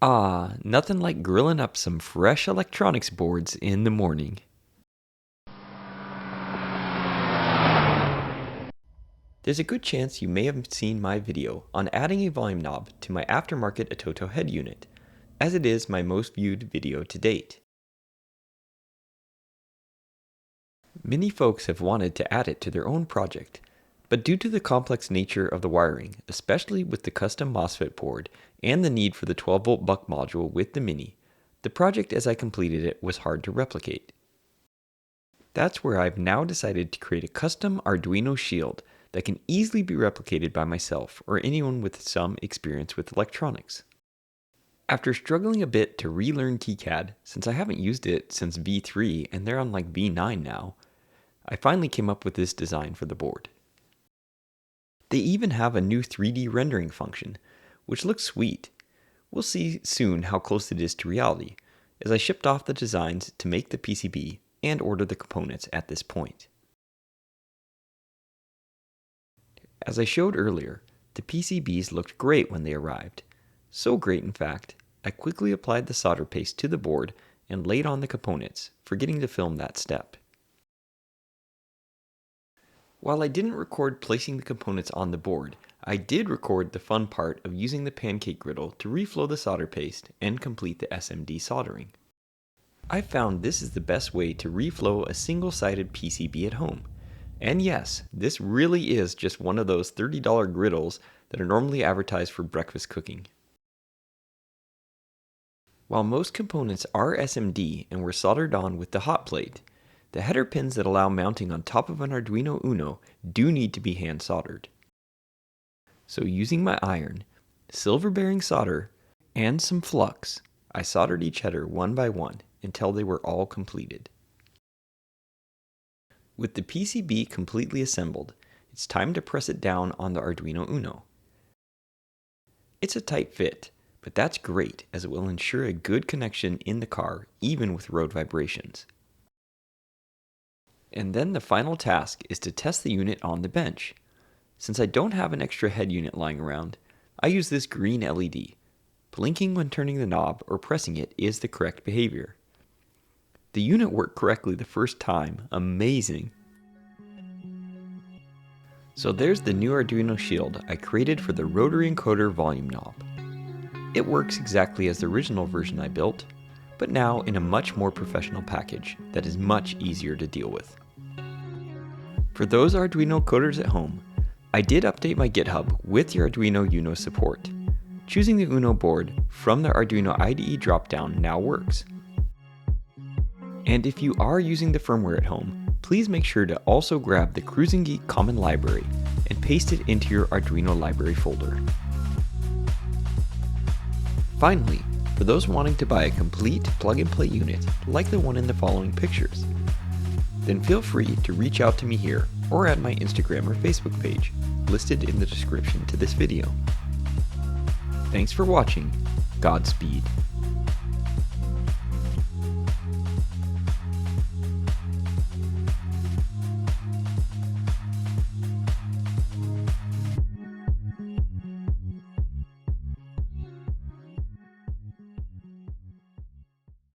Nothing like grilling up some fresh electronics boards in the morning. There's a good chance you may have seen my video on adding a volume knob to my Aftermarket Atoto head unit, as it is my most viewed video to date. Many folks have wanted to add it to their own project, but due to the complex nature of the wiring, especially with the custom MOSFET board and the need for the 12-volt buck module with the Mini, the project as I completed it was hard to replicate. That's where I've now decided to create a custom Arduino Shield that can easily be replicated by myself or anyone with some experience with electronics. After struggling a bit to relearn KiCAD, since I haven't used it since V3 and they're on like V9 now, I finally came up with this design for the board. They even have a new 3D rendering function, which looks sweet. We'll see soon how close it is to reality, as I shipped off the designs to make the PCB and order the components at this point. As I showed earlier, the PCBs looked great when they arrived. So great in fact, I quickly applied the solder paste to the board and laid on the components, forgetting to film that step. While I didn't record placing the components on the board, I did record the fun part of using the pancake griddle to reflow the solder paste and complete the SMD soldering. I found this is the best way to reflow a single-sided PCB at home. And yes, this really is just one of those $30 griddles that are normally advertised for breakfast cooking. While most components are SMD and were soldered on with the hot plate, the header pins that allow mounting on top of an Arduino Uno do need to be hand soldered. So using my iron, silver bearing solder, and some flux, I soldered each header one by one until they were all completed. With the PCB completely assembled, it's time to press it down on the Arduino Uno. It's a tight fit, but that's great as it will ensure a good connection in the car even with road vibrations. And then the final task is to test the unit on the bench. Since I don't have an extra head unit lying around, I use this green LED. Blinking when turning the knob or pressing it is the correct behavior. The unit worked correctly the first time, amazing! So there's the new Arduino Shield I created for the rotary encoder volume knob. It works exactly as the original version I built, but now in a much more professional package that is much easier to deal with. For those Arduino coders at home, I did update my GitHub with your Arduino Uno support. Choosing the Uno board from the Arduino IDE dropdown now works. And if you are using the firmware at home, please make sure to also grab the Cruising Geek Common Library and paste it into your Arduino library folder. Finally, for those wanting to buy a complete plug-and-play unit like the one in the following pictures, then feel free to reach out to me here or at my Instagram or Facebook page, listed in the description to this video. Thanks for watching. Godspeed.